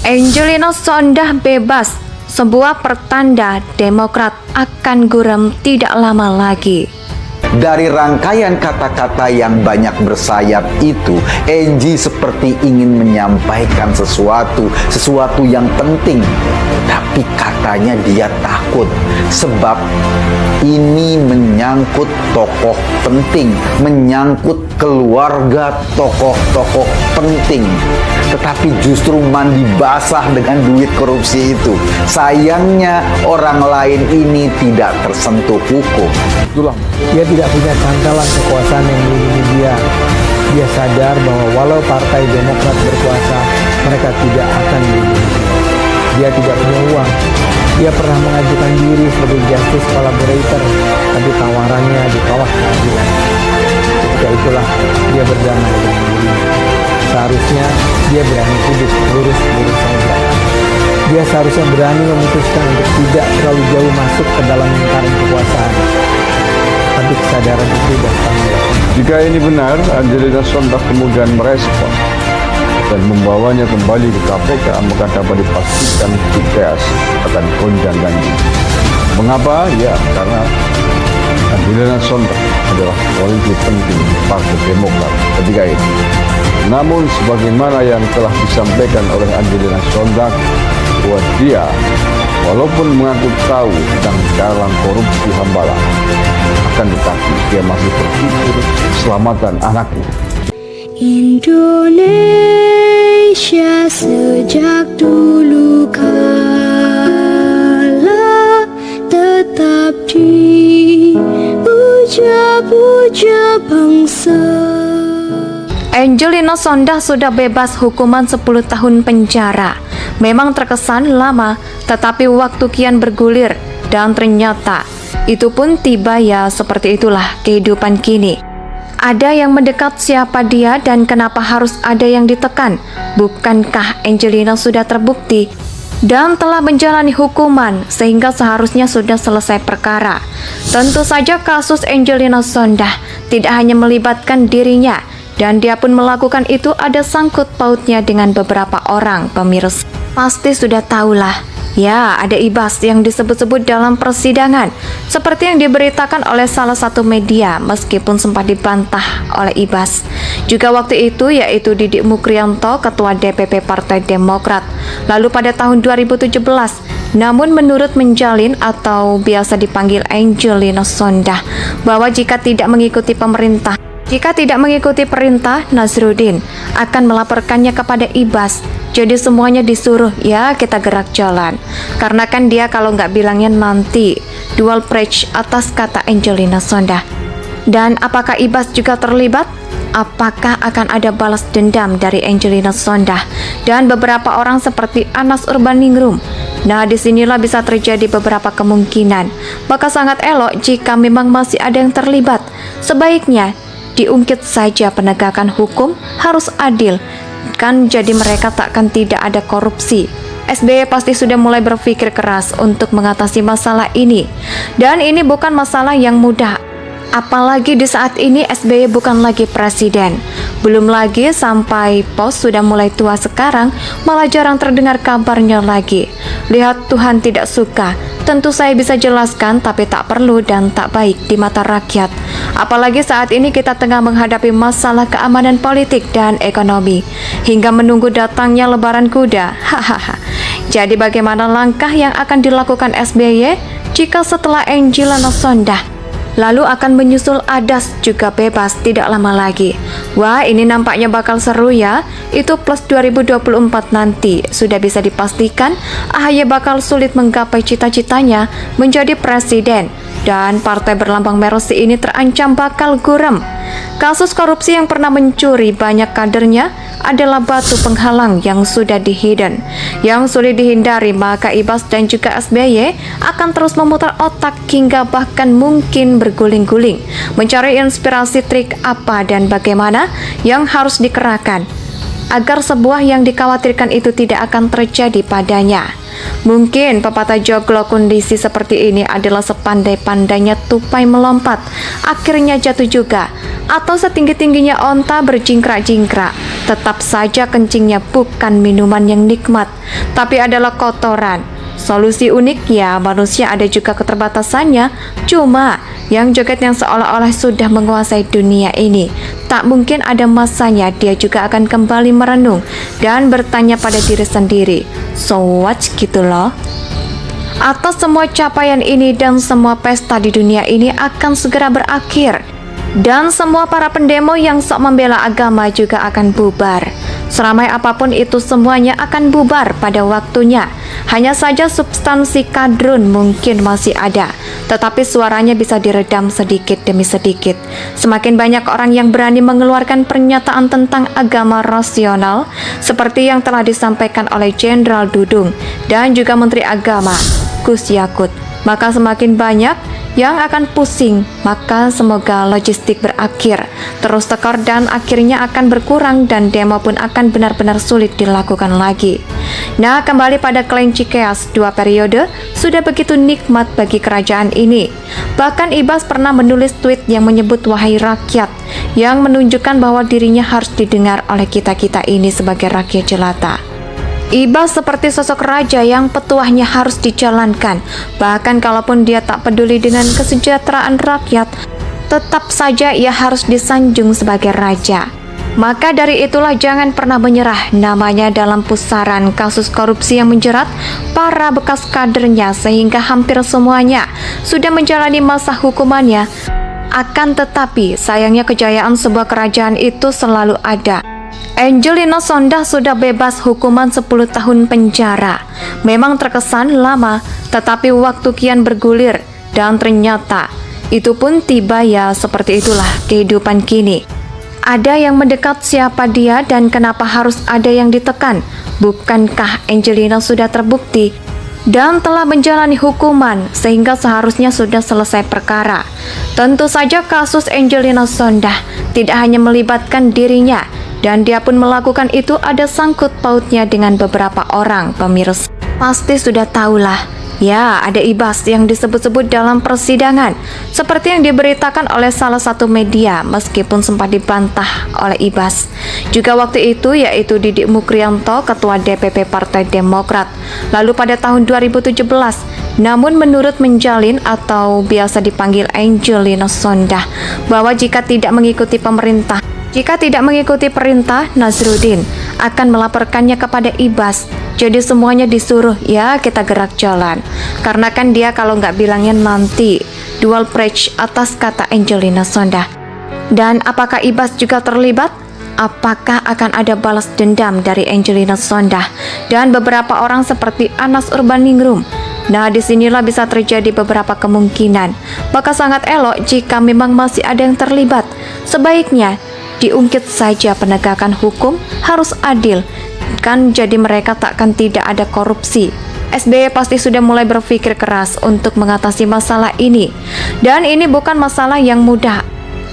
Angelina Sondah bebas, sebuah pertanda Demokrat akan gurem tidak lama lagi. Dari rangkaian kata-kata yang banyak bersayap itu, Angie seperti ingin menyampaikan sesuatu yang penting. Tapi katanya dia takut, sebab ini menyangkut tokoh penting, menyangkut keluarga tokoh-tokoh penting. Tetapi justru mandi basah dengan duit korupsi itu. Sayangnya orang lain ini tidak tersentuh hukum. Itulah, dia tidak punya cantalan kekuasaan yang melindungi dia. Dia sadar bahwa walau Partai Demokrat berkuasa, mereka tidak akan melindungi dia. Dia tidak punya uang. Dia pernah mengajukan diri sebagai justice collaborator, tapi tawarannya ditolak pengadilan. Ketika itulah dia berdamai dengan dirinya. Seharusnya dia berani hidup lurus-lurus saja. Dia seharusnya berani memutuskan untuk tidak terlalu jauh masuk ke dalam lingkaran kekuasaan. Tapi kesadaran itu datang. Jika ini benar, Angelina Sondah kemudian merespon dan membawanya kembali ke KPK, maka dapat dipastikan Cikeas akan gonjang ganjing. Mengapa? Ya, karena Angelina Sondah adalah politisi penting Partai Demokrat ketika ini. Namun, sebagaimana yang telah disampaikan oleh Angelina Sondah, bahwa dia walaupun mengaku tahu tentang jalan korupsi Hambalang, akan tetapi dia masih berpikir keselamatan anaknya. Indonesia sejak dulu kala tetap dipuja-puja bangsa. Angelina Sondah sudah bebas hukuman 10 tahun penjara. Memang terkesan lama, tetapi waktu kian bergulir dan ternyata itu pun tiba ya, seperti itulah kehidupan kini. Ada yang mendekat siapa dia dan kenapa harus ada yang ditekan? Bukankah Angelina sudah terbukti dan telah menjalani hukuman sehingga seharusnya sudah selesai perkara? Tentu saja kasus Angelina Sondah tidak hanya melibatkan dirinya, dan dia pun melakukan itu ada sangkut pautnya dengan beberapa orang. Pemirsa pasti sudah tahulah, ya, ada Ibas yang disebut-sebut dalam persidangan, seperti yang diberitakan oleh salah satu media, meskipun sempat dibantah oleh Ibas. Juga waktu itu yaitu Didik Mukrianto, Ketua DPP Partai Demokrat. Lalu pada tahun 2017, namun menurut menjalin atau biasa dipanggil Angelina Sondah, bahwa jika tidak mengikuti perintah Nazruddin akan melaporkannya kepada Ibas. Jadi semuanya disuruh, ya kita gerak jalan. Karena kan dia kalau nggak bilangnya nanti dual preach atas kata Angelina Sondah. Dan apakah Ibas juga terlibat? Apakah akan ada balas dendam dari Angelina Sondah dan beberapa orang seperti Anas Urbaningrum? Nah, disinilah bisa terjadi beberapa kemungkinan. Maka sangat elok jika memang masih ada yang terlibat. Sebaiknya diungkit saja, penegakan hukum harus adil. Kan jadi mereka takkan tidak ada korupsi. SBY pasti sudah mulai berpikir keras untuk mengatasi masalah ini. Dan ini bukan masalah yang mudah. Apalagi di saat ini SBY bukan lagi presiden. Belum lagi sampai pos sudah mulai tua sekarang, malah jarang terdengar kabarnya lagi. Lihat Tuhan tidak suka. Tentu saya bisa jelaskan, tapi tak perlu dan tak baik di mata rakyat. Apalagi saat ini kita tengah menghadapi masalah keamanan politik dan ekonomi, hingga menunggu datangnya lebaran kuda. Hahaha. Jadi bagaimana langkah yang akan dilakukan SBY jika setelah Angelina Sondah lalu akan menyusul Adas juga bebas tidak lama lagi? Wah, ini nampaknya bakal seru ya. Itu plus 2024 nanti. Sudah bisa dipastikan AHY bakal sulit menggapai cita-citanya menjadi presiden. Dan partai berlambang Mercy ini terancam bakal gurem. Kasus korupsi yang pernah mencuri banyak kadernya adalah batu penghalang yang sudah dihidden, yang sulit dihindari. Maka Ibas dan juga SBY akan terus memutar otak hingga bahkan mungkin berguling-guling mencari inspirasi trik apa dan bagaimana yang harus dikerahkan. agar sebuah yang dikhawatirkan itu tidak akan terjadi padanya. Mungkin pepatah joglo kondisi seperti ini adalah sepandai-pandainya tupai melompat, akhirnya jatuh juga, atau setinggi-tingginya onta berjingkrak-jingkrak. Tetap saja kencingnya bukan minuman yang nikmat, tapi adalah kotoran. Solusi unik ya, manusia ada juga keterbatasannya. Cuma yang joget yang seolah-olah sudah menguasai dunia ini, tak mungkin ada masanya dia juga akan kembali merenung dan bertanya pada diri sendiri, so what gitu loh. Atas semua capaian ini dan semua pesta di dunia ini akan segera berakhir, dan semua para pendemo yang sok membela agama juga akan bubar. Seramai apapun itu semuanya akan bubar pada waktunya. Hanya saja substansi kadrun mungkin masih ada, tetapi suaranya bisa diredam sedikit demi sedikit. Semakin banyak orang yang berani mengeluarkan pernyataan tentang agama rasional, seperti yang telah disampaikan oleh Jenderal Dudung dan juga Menteri Agama Gus Yakut, maka semakin banyak yang akan pusing. Maka semoga logistik berakhir terus tekor dan akhirnya akan berkurang dan demo pun akan benar-benar sulit dilakukan lagi. Nah, kembali pada klaim Cikeas, 2 periode sudah begitu nikmat bagi kerajaan ini. Bahkan Ibas pernah menulis tweet yang menyebut wahai rakyat, yang menunjukkan bahwa dirinya harus didengar oleh kita-kita ini sebagai rakyat jelata. Ibas seperti sosok raja yang petuahnya harus dijalankan. Bahkan kalaupun dia tak peduli dengan kesejahteraan rakyat, tetap saja ia harus disanjung sebagai raja. Maka dari itulah jangan pernah menyerah namanya dalam pusaran kasus korupsi yang menjerat para bekas kadernya, sehingga hampir semuanya sudah menjalani masa hukumannya. Akan tetapi sayangnya kejayaan sebuah kerajaan itu selalu ada. Angelina Sondah sudah bebas hukuman 10 tahun penjara. Memang terkesan lama, tetapi waktu kian bergulir dan ternyata itu pun tiba ya, seperti itulah kehidupan kini. Ada yang mendekat siapa dia dan kenapa harus ada yang ditekan? Bukankah Angelina sudah terbukti dan telah menjalani hukuman sehingga seharusnya sudah selesai perkara? Tentu saja kasus Angelina Sondah tidak hanya melibatkan dirinya, dan dia pun melakukan itu ada sangkut pautnya dengan beberapa orang. Pemirsa pasti sudah tahulah. Ya, ada Ibas yang disebut-sebut dalam persidangan, seperti yang diberitakan oleh salah satu media, meskipun sempat dibantah oleh Ibas. Juga waktu itu yaitu Didik Mukrianto, Ketua DPP Partai Demokrat. Lalu pada tahun 2017, namun menurut menjalin atau biasa dipanggil Angelina Sondah, bahwa jika tidak mengikuti perintah Nazruddin akan melaporkannya kepada Ibas. Jadi semuanya disuruh, ya kita gerak jalan. Karena kan dia kalau nggak bilangnya nanti dual preach atas kata Angelina Sondah. Dan apakah Ibas juga terlibat? Apakah akan ada balas dendam dari Angelina Sondah dan beberapa orang seperti Anas Urbaningrum? Nah, disinilah bisa terjadi beberapa kemungkinan. Maka sangat elok jika memang masih ada yang terlibat. Sebaiknya diungkit saja, penegakan hukum harus adil. Kan jadi mereka takkan tidak ada korupsi. SBY pasti sudah mulai berpikir keras untuk mengatasi masalah ini. Dan ini bukan masalah yang mudah.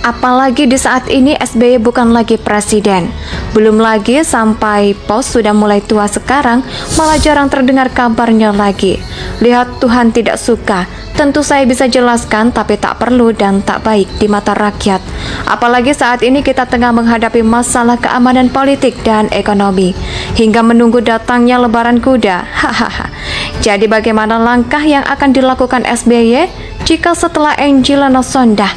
Apalagi di saat ini SBY bukan lagi presiden. Belum lagi sampai pos sudah mulai tua sekarang, malah jarang terdengar kabarnya lagi. Lihat Tuhan tidak suka. Tentu saya bisa jelaskan, tapi tak perlu dan tak baik di mata rakyat. Apalagi saat ini kita tengah menghadapi masalah keamanan politik dan ekonomi, hingga menunggu datangnya lebaran kuda. Hahaha. Jadi bagaimana langkah yang akan dilakukan SBY jika setelah Angelina Sondah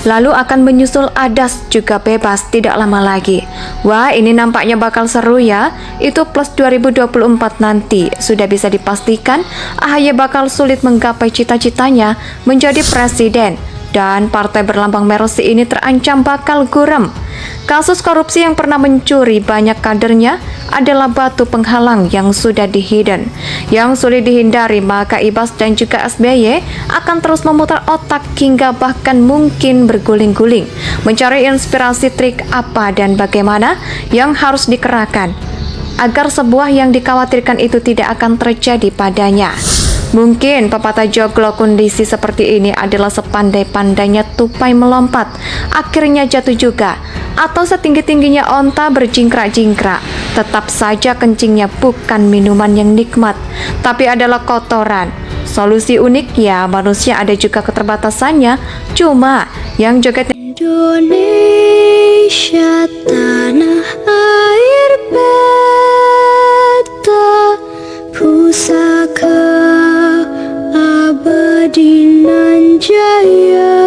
lalu akan menyusul Adas juga bebas tidak lama lagi? Wah, ini nampaknya bakal seru ya. Itu plus 2024 nanti sudah bisa dipastikan AHY bakal sulit menggapai cita-citanya menjadi presiden, dan partai berlambang Mercy ini terancam bakal gurem. Kasus korupsi yang pernah mencuri banyak kadernya adalah batu penghalang yang sudah dihidden, yang sulit dihindari. Maka Ibas dan juga SBY akan terus memutar otak hingga bahkan mungkin berguling-guling mencari inspirasi trik apa dan bagaimana yang harus dikerahkan agar sebuah yang dikhawatirkan itu tidak akan terjadi padanya. Mungkin pepatah joglo kondisi seperti ini adalah sepandai-pandainya tupai melompat, akhirnya jatuh juga. Atau setinggi-tingginya onta berjingkrak-jingkrak, tetap saja kencingnya bukan minuman yang nikmat, tapi adalah kotoran. Solusi unik ya, manusia ada juga keterbatasannya, cuma yang joget Indonesia tanah air beta, pusaka abadi nan jaya.